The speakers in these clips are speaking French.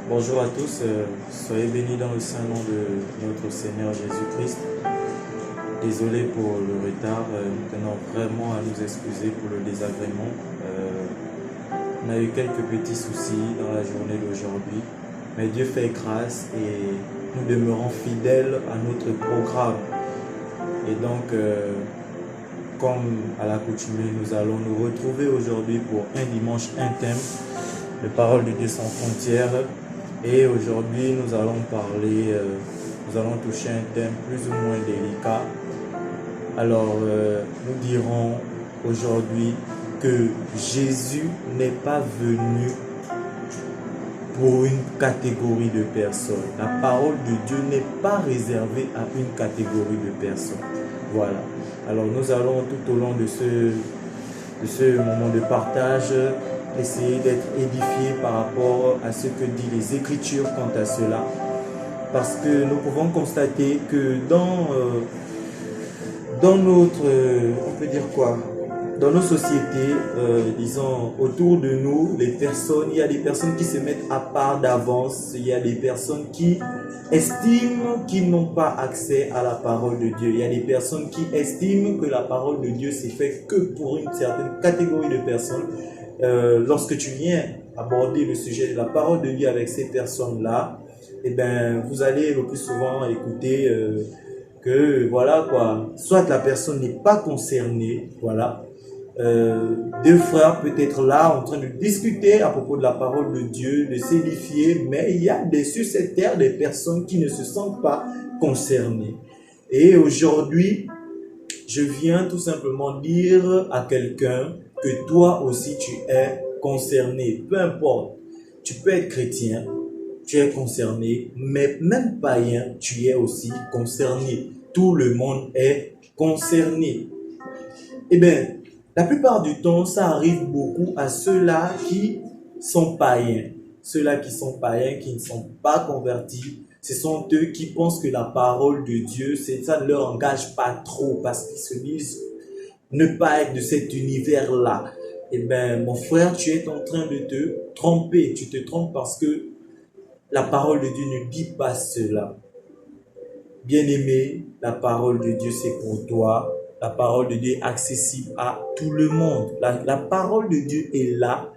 Bonjour à tous, soyez bénis dans le saint nom de notre Seigneur Jésus-Christ. Désolé pour le retard, nous tenons vraiment à nous excuser pour le désagrément. On a eu quelques petits soucis dans la journée d'aujourd'hui, mais Dieu fait grâce et nous demeurons fidèles à notre programme. Et donc, comme à l'accoutumée, nous allons nous retrouver aujourd'hui pour un dimanche intime, de paroles de Dieu sans frontières. Et aujourd'hui, nous allons parler, nous allons toucher un thème plus ou moins délicat. Alors, nous dirons aujourd'hui que Jésus n'est pas venu pour une catégorie de personnes. La parole de Dieu n'est pas réservée à une catégorie de personnes. Voilà. Alors, nous allons tout au long de ce moment de partage essayer d'être édifiés par rapport à ce que disent les Écritures quant à cela. Parce que nous pouvons constater que dans notre, on peut dire quoi, dans nos sociétés, disons, autour de nous, les personnes, il y a des personnes qui se mettent à part d'avance, il y a des personnes qui estiment qu'ils n'ont pas accès à la parole de Dieu. Il y a des personnes qui estiment que la parole de Dieu s'est faite que pour une certaine catégorie de personnes. Lorsque tu viens aborder le sujet de la parole de Dieu avec ces personnes-là, eh ben, vous allez le plus souvent écouter que, voilà quoi, soit la personne n'est pas concernée, voilà. Deux frères peut être là en train de discuter à propos de la parole de Dieu, de s'édifier, mais il y a sur cette terre des personnes qui ne se sentent pas concernées. Et aujourd'hui, je viens tout simplement dire à quelqu'un que toi aussi tu es concerné. Peu importe, tu peux être chrétien, tu es concerné, mais même païen, tu es aussi concerné. Tout le monde est concerné. Eh bien, la plupart du temps, ça arrive beaucoup à ceux-là qui sont païens. Ceux-là qui sont païens, qui ne sont pas convertis, ce sont eux qui pensent que la parole de Dieu, ça ne leur engage pas trop parce qu'ils se disent ne pas être de cet univers-là. Eh bien, mon frère, tu es en train de te tromper. Tu te trompes parce que la parole de Dieu ne dit pas cela. Bien-aimé, la parole de Dieu, c'est pour toi. La parole de Dieu est accessible à tout le monde. La parole de Dieu est là,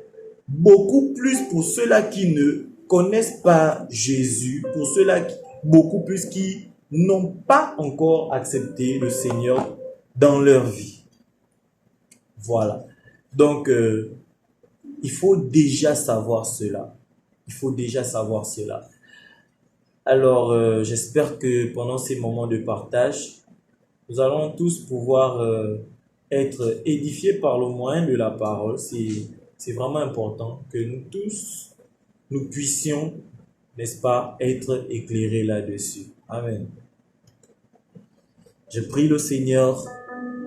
beaucoup plus pour ceux-là qui ne connaissent pas Jésus, pour ceux-là beaucoup plus qui n'ont pas encore accepté le Seigneur dans leur vie. Voilà. Donc, il faut déjà savoir cela. Il faut déjà savoir cela. Alors, j'espère que pendant ces moments de partage, nous allons tous pouvoir être édifiés par le moyen de la parole. C'est vraiment important que nous tous, nous puissions, n'est-ce pas, être éclairés là-dessus. Amen. Je prie le Seigneur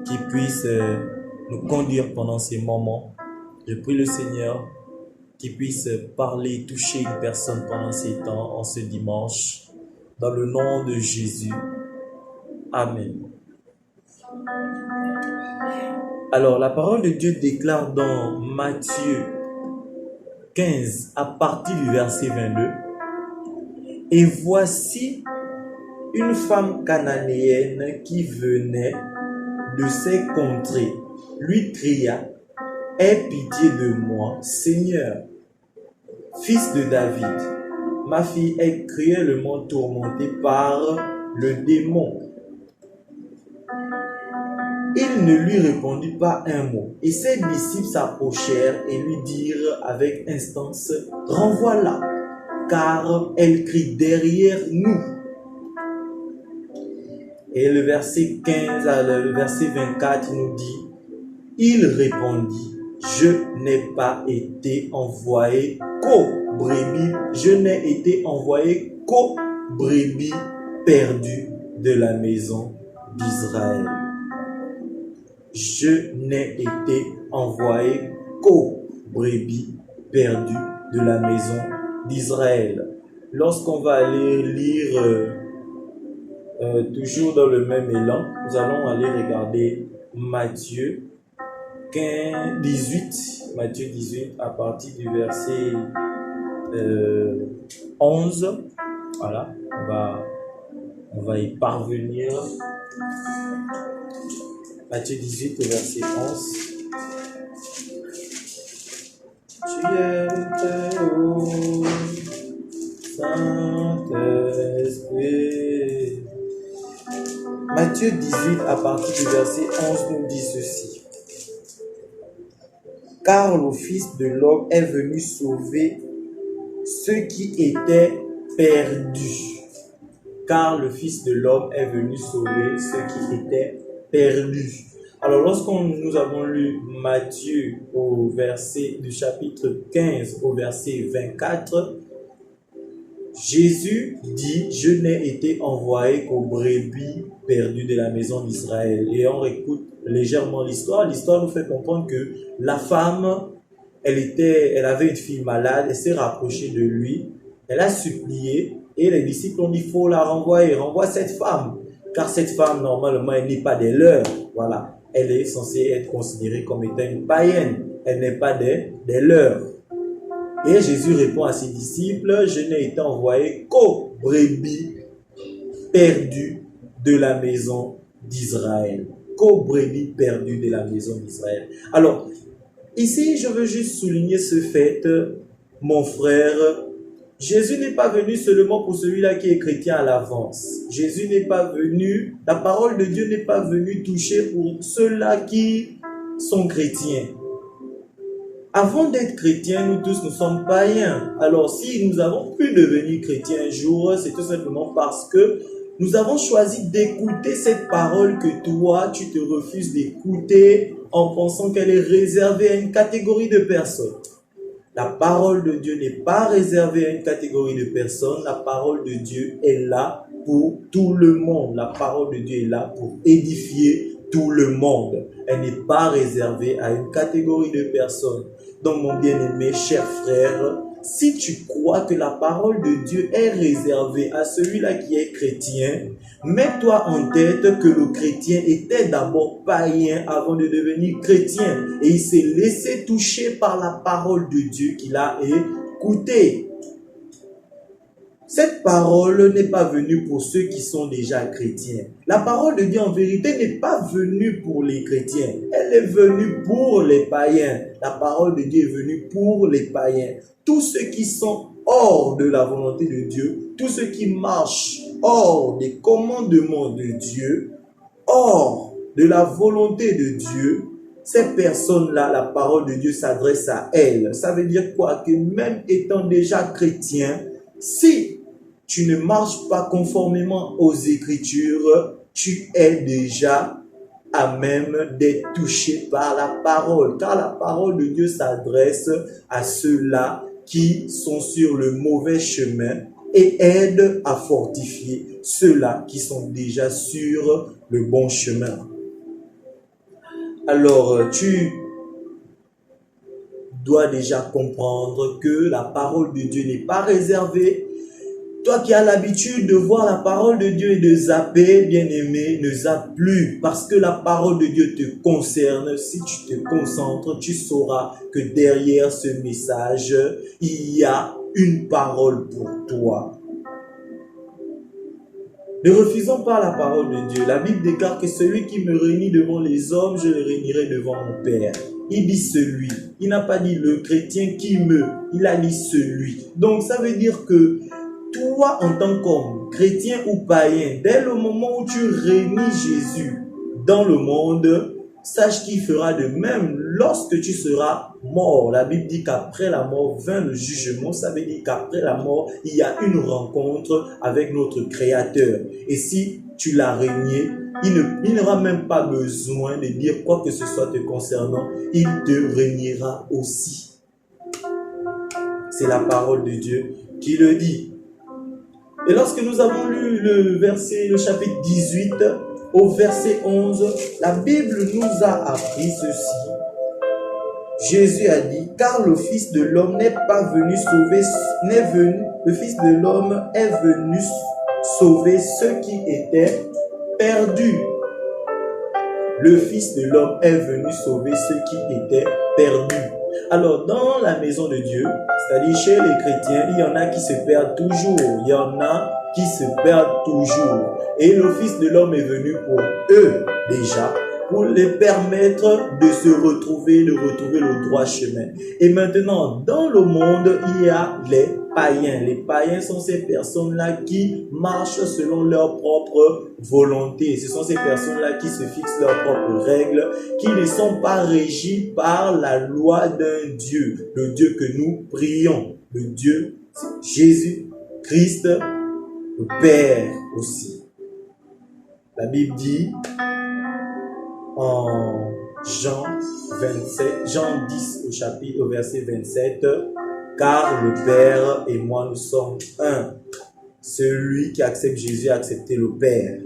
qui puisse nous conduire pendant ces moments. Je prie le Seigneur qui puisse parler, toucher une personne pendant ces temps, en ce dimanche. Dans le nom de Jésus. Amen. Alors, la parole de Dieu déclare dans Matthieu 15, à partir du verset 22, « Et voici une femme cananéenne qui venait de ces contrées, lui cria, « Aie pitié de moi, Seigneur, fils de David. Ma fille est cruellement tourmentée par le démon. » Il ne lui répondit pas un mot, et ses disciples s'approchèrent et lui dirent avec instance, « Renvoie-la, car elle crie derrière nous. » Et le verset 15 le verset 24 nous dit, « Il répondit, je n'ai pas été envoyé qu'aux brebis, je n'ai été envoyé qu'aux brebis perdues de la maison d'Israël. » Je n'ai été envoyé qu'aux brebis perdues de la maison d'Israël. Lorsqu'on va aller lire toujours dans le même élan, nous allons aller regarder Matthieu 18 à partir du verset 11. Voilà, on va y parvenir. Matthieu 18 au verset 11. Tu es ô Saint-Esprit. Matthieu 18 à partir du verset 11 nous dit ceci. Car le Fils de l'homme est venu sauver ceux qui étaient perdus. Car le Fils de l'homme est venu sauver ceux qui étaient perdus. Alors, nous avons lu Matthieu au verset du chapitre 15 au verset 24, Jésus dit, je n'ai été envoyé qu'aux brebis perdues de la maison d'Israël. Et on écoute légèrement l'histoire. L'histoire nous fait comprendre que la femme, elle avait une fille malade, elle s'est rapprochée de lui, elle a supplié et les disciples ont dit, il faut la renvoyer, renvoie cette femme. Car cette femme, normalement, elle n'est pas des leurs. Voilà. Elle est censée être considérée comme étant une païenne. Elle n'est pas des leurs. Et Jésus répond à ses disciples, je n'ai été envoyé qu'aux brebis perdues de la maison d'Israël. Qu'aux brebis perdues de la maison d'Israël. Alors, ici, je veux juste souligner ce fait, mon frère. Jésus n'est pas venu seulement pour celui-là qui est chrétien à l'avance. Jésus n'est pas venu, la parole de Dieu n'est pas venue toucher pour ceux-là qui sont chrétiens. Avant d'être chrétiens, nous tous, nous sommes païens. Alors, si nous avons pu devenir chrétiens un jour, c'est tout simplement parce que nous avons choisi d'écouter cette parole que toi, tu te refuses d'écouter en pensant qu'elle est réservée à une catégorie de personnes. La parole de Dieu n'est pas réservée à une catégorie de personnes. La parole de Dieu est là pour tout le monde. La parole de Dieu est là pour édifier tout le monde. Elle n'est pas réservée à une catégorie de personnes. Donc, mon bien-aimé, cher frère, si tu crois que la parole de Dieu est réservée à celui-là qui est chrétien, mets-toi en tête que le chrétien était d'abord païen avant de devenir chrétien. Et il s'est laissé toucher par la parole de Dieu qu'il a écoutée. Cette parole n'est pas venue pour ceux qui sont déjà chrétiens. La parole de Dieu en vérité n'est pas venue pour les chrétiens. Elle est venue pour les païens. La parole de Dieu est venue pour les païens. Tous ceux qui sont hors de la volonté de Dieu, tous ceux qui marchent hors des commandements de Dieu, hors de la volonté de Dieu, ces personnes-là, la parole de Dieu s'adresse à elles. Ça veut dire quoi? Que même étant déjà chrétien, si tu ne marches pas conformément aux Écritures, tu es déjà à même d'être touché par la parole. Car la parole de Dieu s'adresse à ceux-là qui sont sur le mauvais chemin et aide à fortifier ceux-là qui sont déjà sur le bon chemin. Alors, tu dois déjà comprendre que la parole de Dieu n'est pas réservée. Toi qui as l'habitude de voir la parole de Dieu et de zapper, bien-aimé, ne zappe plus. Parce que la parole de Dieu te concerne. Si tu te concentres, tu sauras que derrière ce message, il y a une parole pour toi. Ne refusons pas la parole de Dieu. La Bible déclare que celui qui me réunit devant les hommes, je le réunirai devant mon Père. Il dit celui. Il n'a pas dit le chrétien qui me. Il a dit celui. Donc ça veut dire que toi, en tant qu'homme, chrétien ou païen, dès le moment où tu réunis Jésus dans le monde, sache qu'il fera de même lorsque tu seras mort. La Bible dit qu'après la mort vint le jugement. Ça veut dire qu'après la mort, il y a une rencontre avec notre Créateur. Et si tu l'as régné, il n'aura même pas besoin de dire quoi que ce soit te concernant. Il te régnera aussi. C'est la parole de Dieu qui le dit. Et lorsque nous avons lu le chapitre 18, au verset 11, la Bible nous a appris ceci. Jésus a dit, car le Fils de l'homme n'est pas venu sauver, le Fils de l'homme est venu sauver ceux qui étaient perdus. Le Fils de l'homme est venu sauver ceux qui étaient perdus. Alors, dans la maison de Dieu, c'est-à-dire chez les chrétiens, il y en a qui se perdent toujours. Il y en a qui se perdent toujours. Et le Fils de l'homme est venu pour eux déjà, pour les permettre de se retrouver, de retrouver le droit chemin. Et maintenant, dans le monde, il y a les païens. Les païens sont ces personnes-là qui marchent selon leur propre volonté. Ce sont ces personnes-là qui se fixent leurs propres règles, qui ne sont pas régies par la loi d'un Dieu, le Dieu que nous prions, le Dieu Jésus-Christ, le Père aussi. La Bible dit en Jean 10 au verset 27, car le Père et moi nous sommes un. Celui qui accepte Jésus a accepté le Père.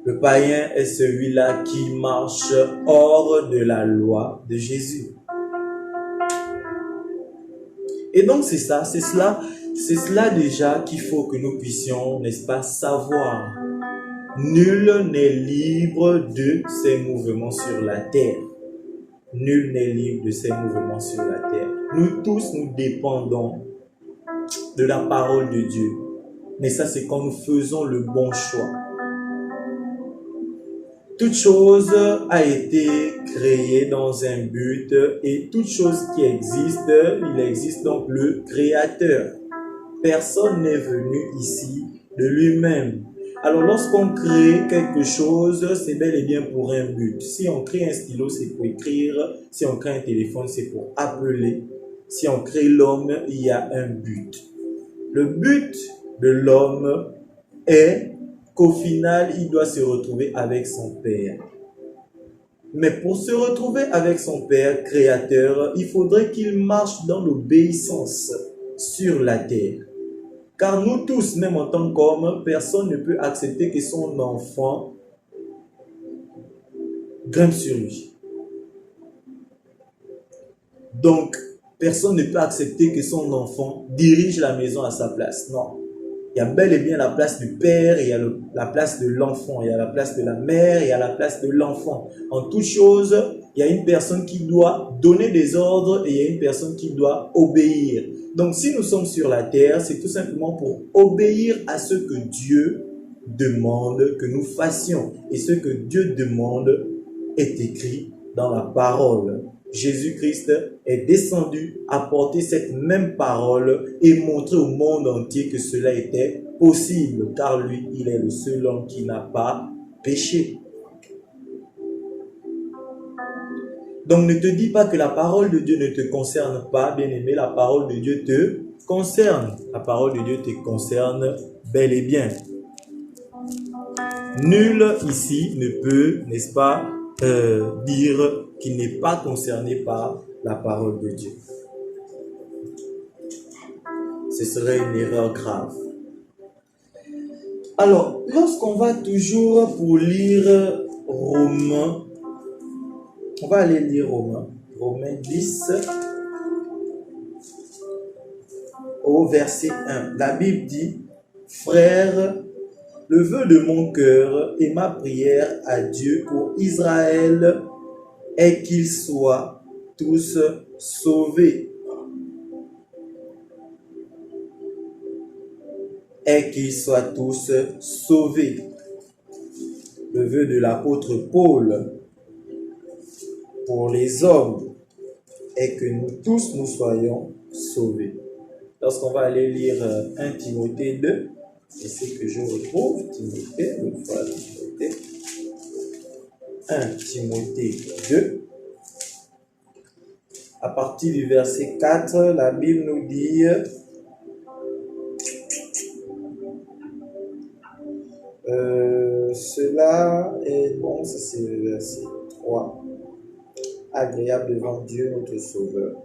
Le païen est celui-là qui marche hors de la loi de Jésus. Et donc c'est cela déjà qu'il faut que nous puissions, n'est-ce pas, savoir. Nul n'est libre de ses mouvements sur la terre. Nul n'est libre de ses mouvements sur la terre. Nous tous, nous dépendons de la parole de Dieu. Mais ça, c'est quand nous faisons le bon choix. Toute chose a été créée dans un but et toute chose qui existe, il existe donc le Créateur. Personne n'est venu ici de lui-même. Alors, lorsqu'on crée quelque chose, c'est bel et bien pour un but. Si on crée un stylo, c'est pour écrire. Si on crée un téléphone, c'est pour appeler. Si on crée l'homme, il y a un but. Le but de l'homme est qu'au final, il doit se retrouver avec son Père. Mais pour se retrouver avec son Père créateur, il faudrait qu'il marche dans l'obéissance sur la terre. Car nous tous, même en tant qu'hommes, personne ne peut accepter que son enfant grimpe sur lui. Donc, personne ne peut accepter que son enfant dirige la maison à sa place. Non. Il y a bel et bien la place du père, il y a la place de l'enfant, il y a la place de la mère, il y a la place de l'enfant. En toute chose, il y a une personne qui doit donner des ordres et il y a une personne qui doit obéir. Donc, si nous sommes sur la terre, c'est tout simplement pour obéir à ce que Dieu demande que nous fassions. Et ce que Dieu demande est écrit dans la parole. Jésus-Christ est descendu apporter cette même parole et montrer au monde entier que cela était possible, car lui, il est le seul homme qui n'a pas péché. Donc ne te dis pas que la parole de Dieu ne te concerne pas, bien-aimé, la parole de Dieu te concerne. La parole de Dieu te concerne bel et bien. Nul ici ne peut, n'est-ce pas, dire qu'il n'est pas concerné par la parole de Dieu. Ce serait une erreur grave. Alors, lorsqu'on va toujours pour lire Romains, on va aller lire Romains 10 au verset 1. La Bible dit, « Frères, le vœu de mon cœur et ma prière à Dieu pour Israël est qu'ils soient tous sauvés. » Et qu'ils soient tous sauvés. Le vœu de l'apôtre Paul pour les hommes est que nous tous nous soyons sauvés. Lorsqu'on va aller lire 1 Timothée 2, et c'est que je retrouve Timothée, 1 Timothée 2, à partir du verset 4, la Bible nous dit cela est bon, ça c'est le verset 3. Agréable devant Dieu notre Sauveur.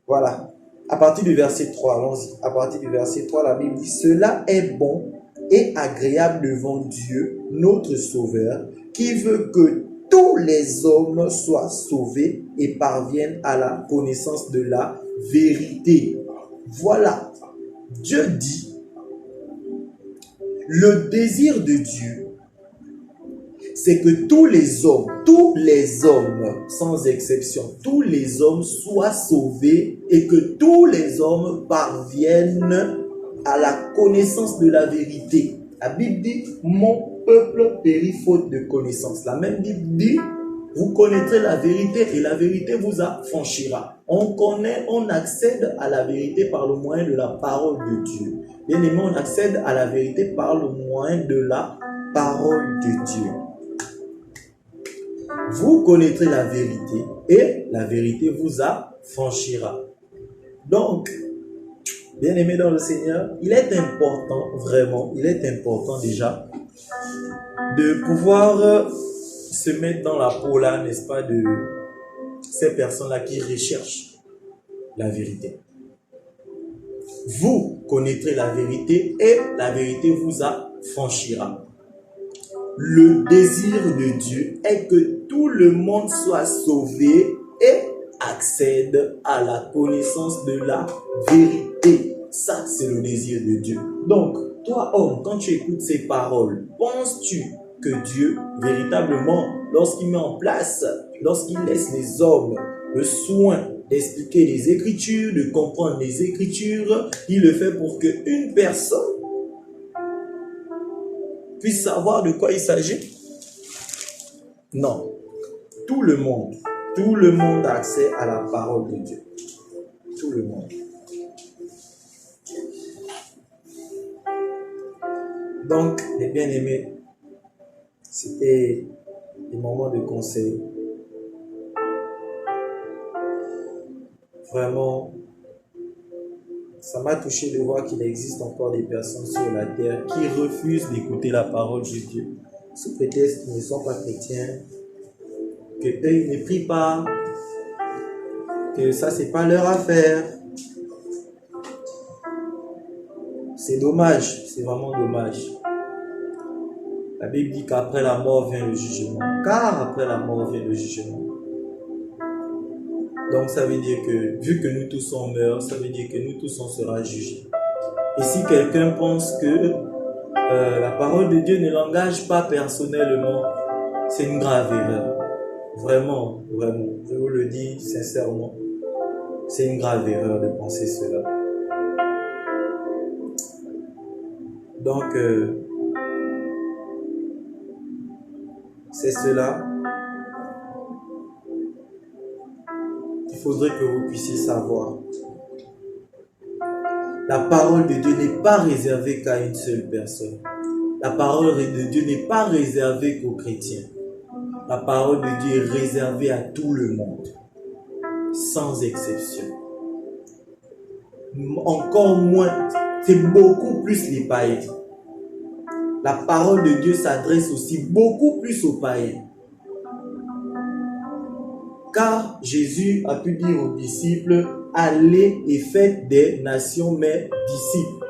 Voilà. À partir du verset 3, allons-y. À partir du verset 3, la Bible dit, cela est bon et agréable devant Dieu notre Sauveur, qui veut que tous les hommes soient sauvés et parviennent à la connaissance de la vérité. Voilà. Dieu dit, le désir de Dieu, c'est que tous les hommes, sans exception, tous les hommes soient sauvés et que tous les hommes parviennent à la connaissance de la vérité. La Bible dit, mon peuple périt faute de connaissance. La même Bible dit, vous connaîtrez la vérité et la vérité vous affranchira. On accède à la vérité par le moyen de la parole de Dieu. Bien aimé, on accède à la vérité par le moyen de la parole de Dieu. Vous connaîtrez la vérité et la vérité vous affranchira. Donc, bien aimé dans le Seigneur, il est important, vraiment, il est important déjà de pouvoir se mettre dans la peau là, n'est-ce pas, de ces personnes-là qui recherchent la vérité. Vous connaîtrez la vérité et la vérité vous affranchira. Le désir de Dieu est que tout le monde soit sauvé et accède à la connaissance de la vérité. Ça, c'est le désir de Dieu. Donc, toi, homme, quand tu écoutes ces paroles, penses-tu que Dieu, véritablement, lorsqu'il met en place, lorsqu'il laisse les hommes le soin d'expliquer les Écritures, de comprendre les Écritures, il le fait pour qu'une personne puisse savoir de quoi il s'agit? Non. Tout le monde a accès à la parole de Dieu. Tout le monde. Donc, les bien-aimés, c'était des moments de conseil. Vraiment, ça m'a touché de voir qu'il existe encore des personnes sur la terre qui refusent d'écouter la parole de Dieu. Sous prétexte qu'ils ne sont pas chrétiens, qu'eux ils ne prient pas, que ça c'est pas leur affaire. C'est dommage, c'est vraiment dommage. La Bible dit qu'après la mort vient le jugement. Car après la mort vient le jugement. Donc ça veut dire que, vu que nous tous on meurt, ça veut dire que nous tous on sera jugés. Et si quelqu'un pense que la parole de Dieu ne l'engage pas personnellement, c'est une grave erreur. Vraiment, vraiment, je vous le dis sincèrement, c'est une grave erreur de penser cela. Donc, c'est cela qu'il faudrait que vous puissiez savoir. La parole de Dieu n'est pas réservée qu'à une seule personne. La parole de Dieu n'est pas réservée qu'aux chrétiens. La parole de Dieu est réservée à tout le monde, sans exception. Encore moins, c'est beaucoup plus les païens. La parole de Dieu s'adresse aussi beaucoup plus aux païens. Car Jésus a pu dire aux disciples, allez et faites des nations mes disciples.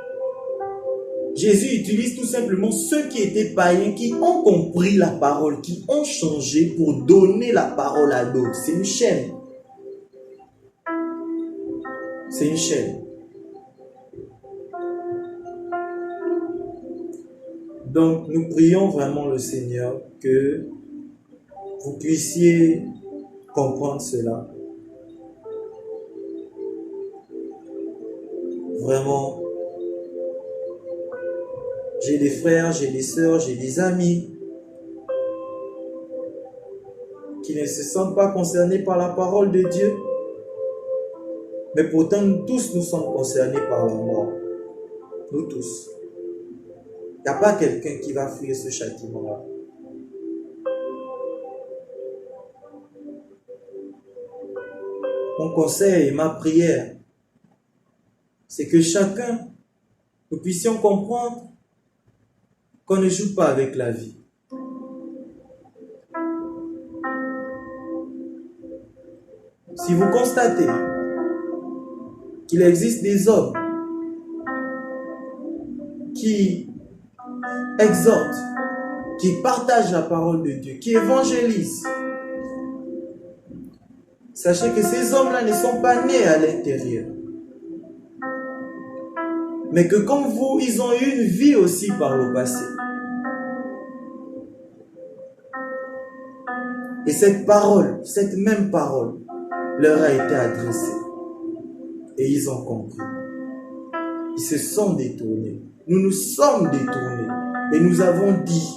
Jésus utilise tout simplement ceux qui étaient païens, qui ont compris la parole, qui ont changé pour donner la parole à d'autres. C'est une chaîne. C'est une chaîne. Donc, nous prions vraiment le Seigneur que vous puissiez comprendre cela. Vraiment, j'ai des frères, j'ai des sœurs, j'ai des amis qui ne se sentent pas concernés par la parole de Dieu. Mais pourtant, nous tous, nous sommes concernés par la mort. Nous tous. Il n'y a pas quelqu'un qui va fuir ce châtiment-là. Mon conseil, ma prière, c'est que chacun, nous puissions comprendre qu'on ne joue pas avec la vie. Si vous constatez qu'il existe des hommes qui exhortent, qui partagent la parole de Dieu, qui évangélisent, sachez que ces hommes-là ne sont pas nés à l'intérieur. Mais que comme vous, ils ont eu une vie aussi par le passé. Et cette parole, cette même parole, leur a été adressée. Et ils ont compris. Ils se sont détournés. Nous nous sommes détournés. Et nous avons dit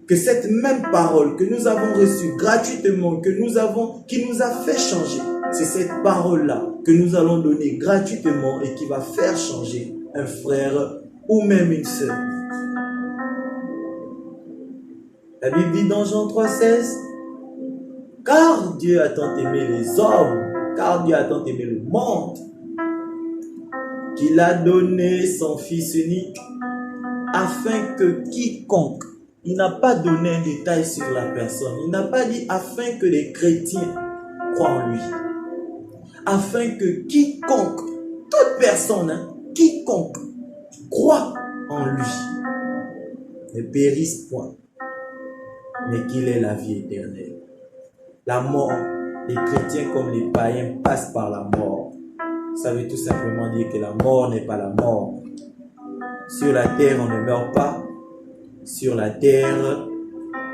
que cette même parole que nous avons reçue gratuitement, qui nous a fait changer, c'est cette parole-là que nous allons donner gratuitement et qui va faire changer un frère ou même une sœur. La Bible dit dans Jean 3,16, car Dieu a tant aimé les hommes, car Dieu a tant aimé le monde, qu'il a donné son Fils unique, afin que quiconque, il n'a pas donné un détail sur la personne, il n'a pas dit afin que les chrétiens croient en lui, afin que quiconque, toute personne, quiconque croit en lui, ne périsse point, mais qu'il ait la vie éternelle. La mort, les chrétiens comme les païens passent par la mort. Ça veut tout simplement dire que la mort n'est pas la mort. Sur la terre, on ne meurt pas. Sur la terre,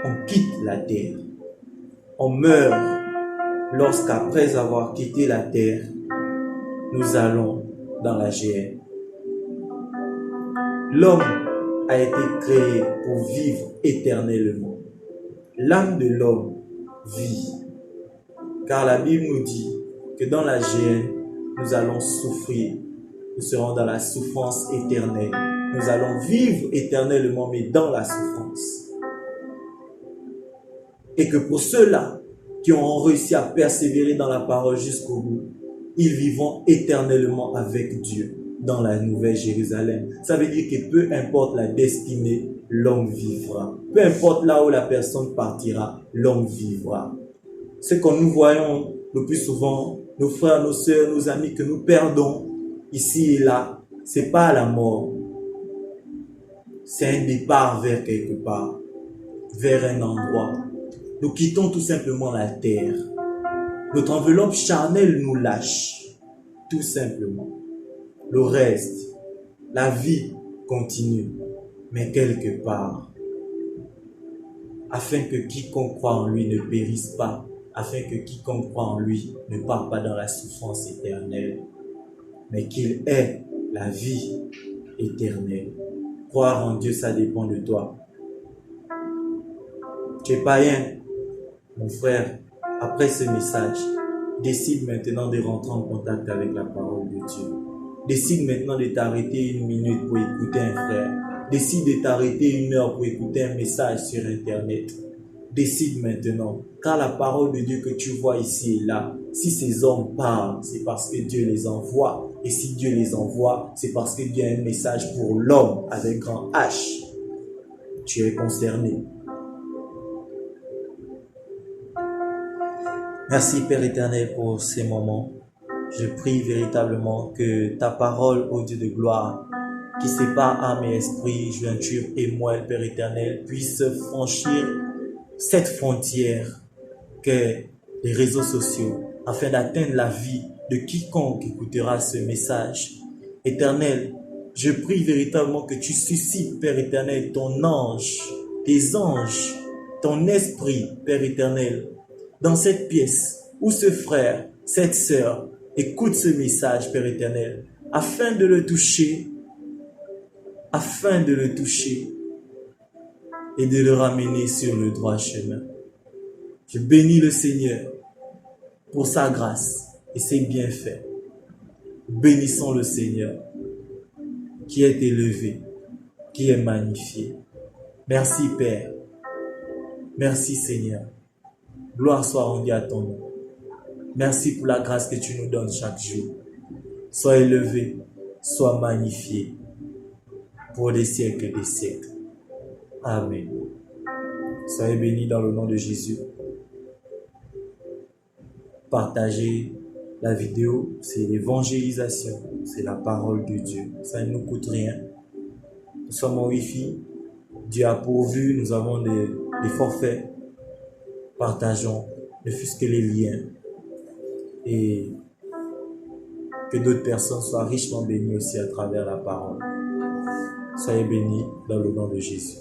on quitte la terre. On meurt lorsqu'après avoir quitté la terre, nous allons dans la géhenne. L'homme a été créé pour vivre éternellement. L'âme de l'homme vit. Car la Bible nous dit que dans la géhenne, nous allons souffrir. Nous serons dans la souffrance éternelle. Nous allons vivre éternellement, mais dans la souffrance. Et que pour ceux-là qui ont réussi à persévérer dans la parole jusqu'au bout, ils vivront éternellement avec Dieu dans la Nouvelle Jérusalem. Ça veut dire que peu importe la destinée, l'homme vivra. Peu importe là où la personne partira, l'homme vivra. Ce que nous voyons le plus souvent, nos frères, nos sœurs, nos amis que nous perdons ici et là, c'est pas la mort. C'est un départ vers quelque part, vers un endroit. Nous quittons tout simplement la terre. Notre enveloppe charnelle nous lâche, tout simplement. Le reste, la vie continue, mais quelque part, afin que quiconque croit en lui ne périsse pas, afin que quiconque croit en lui ne parte pas dans la souffrance éternelle, mais qu'il ait la vie éternelle. Croire en Dieu, ça dépend de toi. Tu es païen, mon frère, après ce message, décide maintenant de rentrer en contact avec la parole de Dieu. Décide maintenant de t'arrêter une minute pour écouter un frère. Décide de t'arrêter une heure pour écouter un message sur Internet. Décide maintenant, car la parole de Dieu que tu vois ici et là, si ces hommes parlent, c'est parce que Dieu les envoie. Et si Dieu les envoie, c'est parce que Dieu a un message pour l'homme avec grand H. Tu es concerné. Merci Père éternel pour ces moments. Je prie véritablement que ta parole, ô Dieu de gloire, qui sépare âme et esprit, jointure et moelle, Père éternel, puisse franchir cette frontière qu'est les réseaux sociaux, afin d'atteindre la vie de quiconque écoutera ce message. Éternel, je prie véritablement que tu suscites, Père éternel, ton ange, tes anges, ton esprit, Père éternel, dans cette pièce où ce frère, cette sœur, écoute ce message, Père éternel, afin de le toucher et de le ramener sur le droit chemin. Je bénis le Seigneur pour sa grâce et ses bienfaits. Bénissons le Seigneur qui est élevé, qui est magnifié. Merci Père. Merci Seigneur. Gloire soit rendue à ton nom. Merci pour la grâce que tu nous donnes chaque jour. Sois élevé, sois magnifié pour des siècles et des siècles. Amen. Soyez bénis dans le nom de Jésus. Partagez la vidéo, c'est l'évangélisation, c'est la parole de Dieu. Ça ne nous coûte rien. Nous sommes en Wi-Fi. Dieu a pourvu, nous avons des forfaits. Partageons, ne fût-ce que les liens. Et que d'autres personnes soient richement bénies aussi à travers la parole. Soyez bénis dans le nom de Jésus.